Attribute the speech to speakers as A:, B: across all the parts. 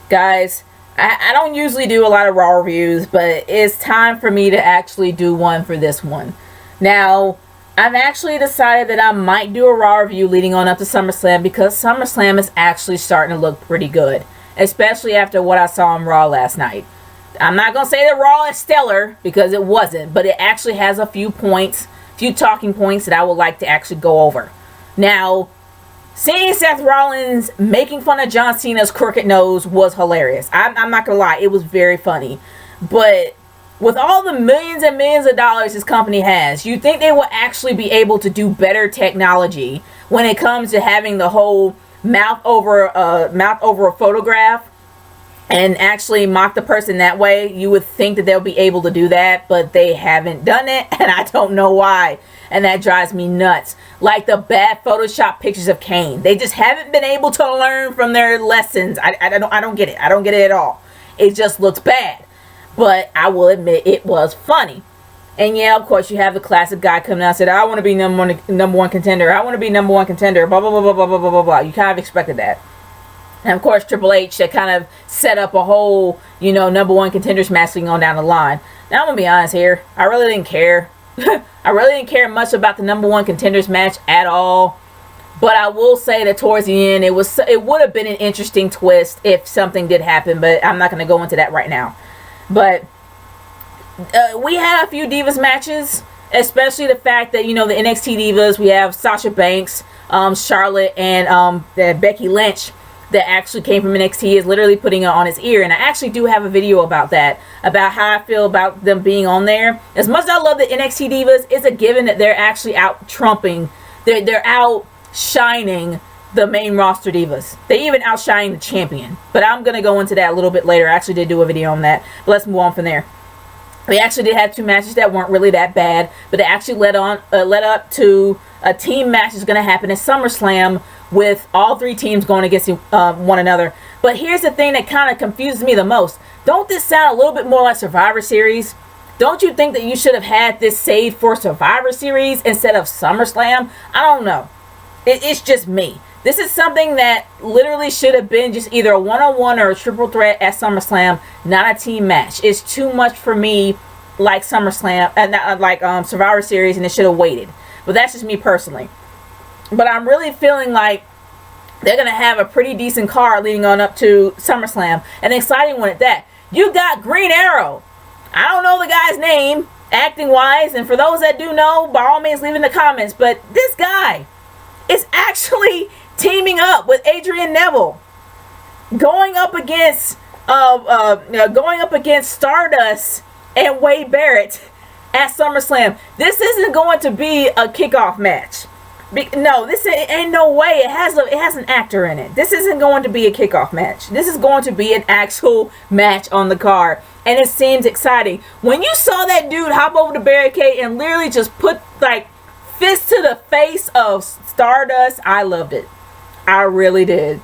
A: Guys, I don't usually do a lot of Raw reviews, but it's time for me to actually do one for this one. Now, I've actually decided that I might do a Raw review leading on up to SummerSlam because SummerSlam is actually starting to look pretty good, especially after what I saw on Raw last night. I'm not going to say that Raw is stellar because it wasn't, but it actually has a few talking points that I would like to actually go over. Now, seeing Seth Rollins making fun of John Cena's crooked nose was hilarious. I'm not going to lie, it was very funny. But with all the millions and millions of dollars this company has, you think they will actually be able to do better technology when it comes to having the whole mouth over a photograph and actually mock the person that way? You would think that they'll be able to do that, but they haven't done it, and I don't know why. And that drives me nuts. Like the bad Photoshop pictures of Kane. They just haven't been able to learn from their lessons. I don't get it. I don't get it at all. It just looks bad. But I will admit it was funny. And yeah, of course, you have the classic guy coming out and said, I want to be number one contender. I want to be number one contender. Blah, blah, blah, blah, blah, blah, blah, blah, blah. You kind of expected that. And of course, Triple H that kind of set up a whole, number one contenders match going down the line. Now, I'm going to be honest here. I really didn't care. I really didn't care much about the number one contenders match at all. But I will say that towards the end, it would have been an interesting twist if something did happen. But I'm not going to go into that right now. But we had a few Divas matches. Especially the fact that, the NXT Divas, we have Sasha Banks, Charlotte, and Becky Lynch that actually came from NXT is literally putting it on his ear. And I actually do have a video about that, about how I feel about them being on there. As much as I love the NXT Divas, it's a given that they're actually out trumping, they're outshining the main roster Divas. They even outshine the champion. But I'm going to go into that a little bit later. I actually did do a video on that. But let's move on from there. We actually did have two matches that weren't really that bad, but it actually led up to a team match that's going to happen at SummerSlam with all three teams going against one another. But here's the thing that kind of confuses me the most. Don't this sound a little bit more like Survivor Series? Don't you think that you should have had this saved for Survivor Series instead of SummerSlam? I don't know. It's just me. This is something that literally should have been just either a one-on-one or a triple threat at SummerSlam, not a team match. It's too much for me like SummerSlam, and not like Survivor Series, and it should have waited. But that's just me personally. But I'm really feeling like they're going to have a pretty decent card leading on up to SummerSlam. An exciting one at that. You got Green Arrow. I don't know the guy's name, acting-wise, and for those that do know, by all means, leave in the comments. But this guy is actually teaming up with Adrian Neville, going up against Stardust and Wade Barrett at SummerSlam. This isn't going to be a kickoff match. No, this ain't no way. It has an actor in it. This isn't going to be a kickoff match. This is going to be an actual match on the card, and it seems exciting. When you saw that dude hop over the barricade and literally just put like fist to the face of Stardust, I loved it. I really did.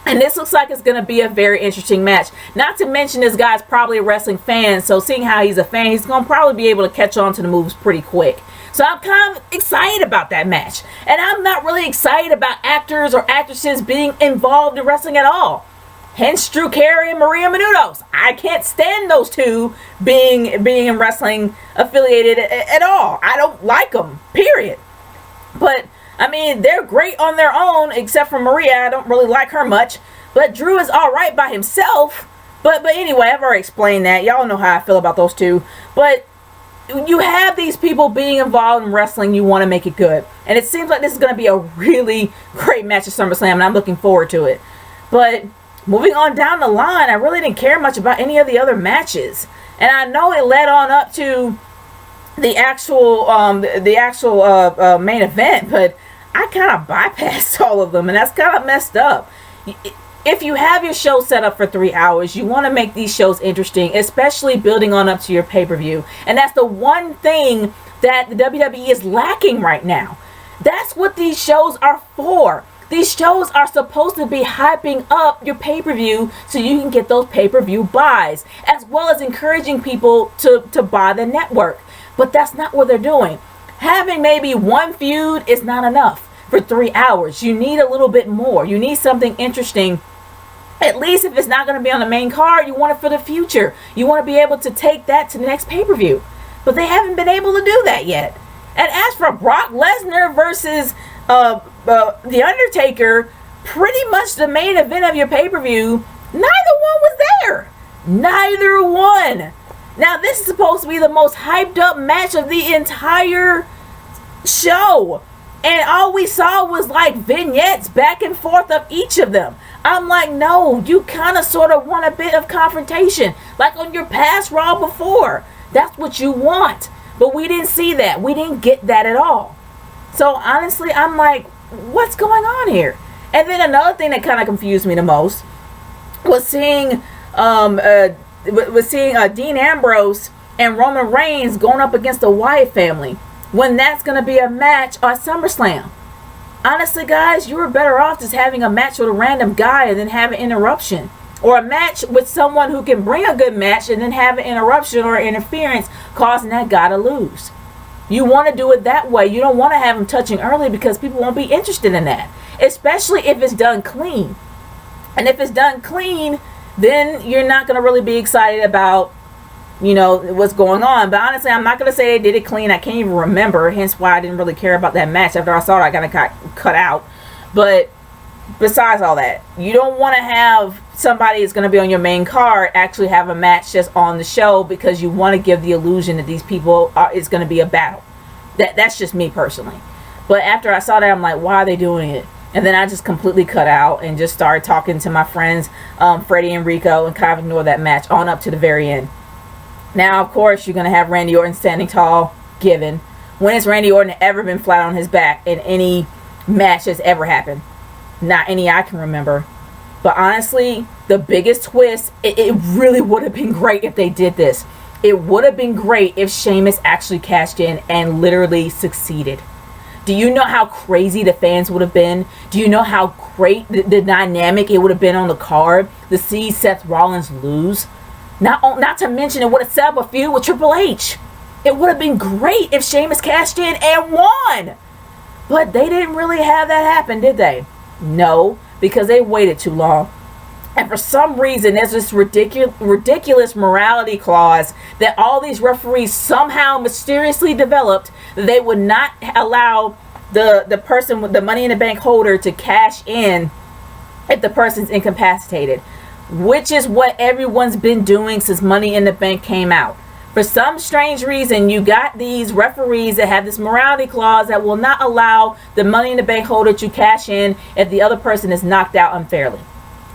A: And this looks like it's going to be a very interesting match. Not to mention this guy's probably a wrestling fan, so seeing how he's a fan, he's going to probably be able to catch on to the moves pretty quick. So I'm kind of excited about that match. And I'm not really excited about actors or actresses being involved in wrestling at all. Hence Drew Carey and Maria Menounos. I can't stand those two being in wrestling affiliated at all. I don't like them, period. But I mean, they're great on their own, except for Maria. I don't really like her much. But Drew is alright by himself. But anyway, I've already explained that. Y'all know how I feel about those two. But you have these people being involved in wrestling. You want to make it good. And it seems like this is going to be a really great match at SummerSlam. And I'm looking forward to it. But moving on down the line, I really didn't care much about any of the other matches. And I know it led on up to the actual main event. But I kind of bypassed all of them, and that's kind of messed up. If you have your show set up for 3 hours, you want to make these shows interesting, especially building on up to your pay-per-view. And that's the one thing that the WWE is lacking right now. That's what these shows are for. These shows are supposed to be hyping up your pay-per-view so you can get those pay-per-view buys, as well as encouraging people to buy the network. But that's not what they're doing. Having maybe one feud is not enough for 3 hours. You need a little bit more. You need something interesting At least if it's not going to be on the main card, you want it for the future. You want to be able to take that to the next pay-per-view. But they haven't been able to do that yet. And as for Brock Lesnar versus The Undertaker, pretty much the main event of your pay-per-view, neither one was there. Neither one. Now, this is supposed to be the most hyped up match of the entire show. And all we saw was like vignettes back and forth of each of them. I'm like, no, you kind of sort of want a bit of confrontation. Like on your past Raw before. That's what you want. But we didn't see that. We didn't get that at all. So honestly, I'm like, what's going on here? And then another thing that kind of confused me the most was seeing Dean Ambrose and Roman Reigns going up against the Wyatt family, when that's going to be a match at SummerSlam. Honestly, guys, you were better off just having a match with a random guy and then have an interruption. Or a match with someone who can bring a good match and then have an interruption or interference causing that guy to lose. You want to do it that way. You don't want to have them touching early because people won't be interested in that. Especially if it's done clean. And if it's done clean, then you're not going to really be excited about, you know, what's going on. But honestly, I'm not going to say they did it clean. I can't even remember. Hence why I didn't really care about that match. After I saw it, I kind of got cut out. But besides all that, you don't want to have somebody that's going to be on your main card actually have a match just on the show because you want to give the illusion that these people it's going to be a battle. That's just me personally. But after I saw that, I'm like, why are they doing it? And then I just completely cut out and just started talking to my friends, Freddie and Rico, and kind of ignored that match on up to the very end. Now, of course, you're going to have Randy Orton standing tall, given. When has Randy Orton ever been flat on his back in any match that's ever happened? Not any I can remember. But honestly, the biggest twist, it really would have been great if they did this. It would have been great if Sheamus actually cashed in and literally succeeded. Do you know how crazy the fans would have been? Do you know how great the dynamic it would have been on the card to see Seth Rollins lose? Not to mention it would have set up a feud with Triple H. It would have been great if Sheamus cashed in and won. But they didn't really have that happen, did they? No, because they waited too long. And for some reason, there's this ridiculous morality clause that all these referees somehow mysteriously developed that they would not allow the person with the Money in the Bank holder to cash in if the person's incapacitated, which is what everyone's been doing since Money in the Bank came out. For some strange reason, you got these referees that have this morality clause that will not allow the Money in the Bank holder to cash in if the other person is knocked out unfairly.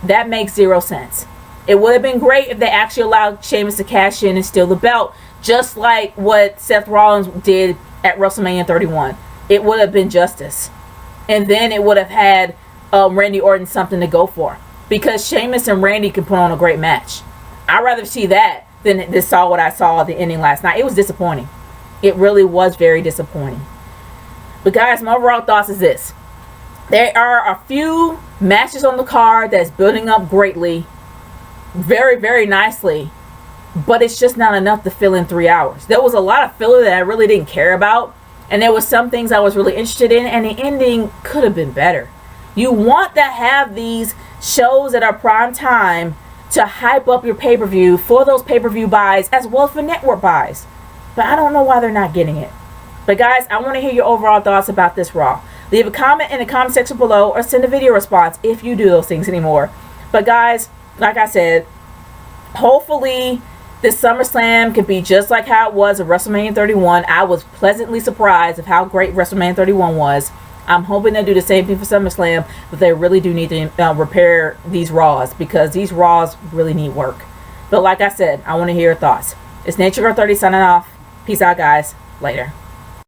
A: That makes zero sense. It would have been great if they actually allowed Sheamus to cash in and steal the belt, just like what Seth Rollins did at WrestleMania 31. It would have been justice. And then it would have had Randy Orton something to go for. Because Sheamus and Randy can put on a great match. I'd rather see that than what I saw at the ending last night. It was disappointing. It really was very disappointing. But guys, my overall thoughts is this. There are a few matches on the card that's building up greatly, very, very nicely, but it's just not enough to fill in 3 hours. There was a lot of filler that I really didn't care about, and there was some things I was really interested in, and the ending could have been better. You want to have these shows that are prime time to hype up your pay-per-view for those pay-per-view buys as well as for network buys. But I don't know why they're not getting it. But guys, I want to hear your overall thoughts about this Raw. Leave a comment in the comment section below or send a video response if you do those things anymore. But guys, like I said, hopefully this SummerSlam can be just like how it was at WrestleMania 31. I was pleasantly surprised of how great WrestleMania 31 was. I'm hoping they'll do the same thing for SummerSlam, but they really do need to repair these Raws because these Raws really need work. But like I said, I want to hear your thoughts. It's Cigar 30 signing off. Peace out, guys. Later.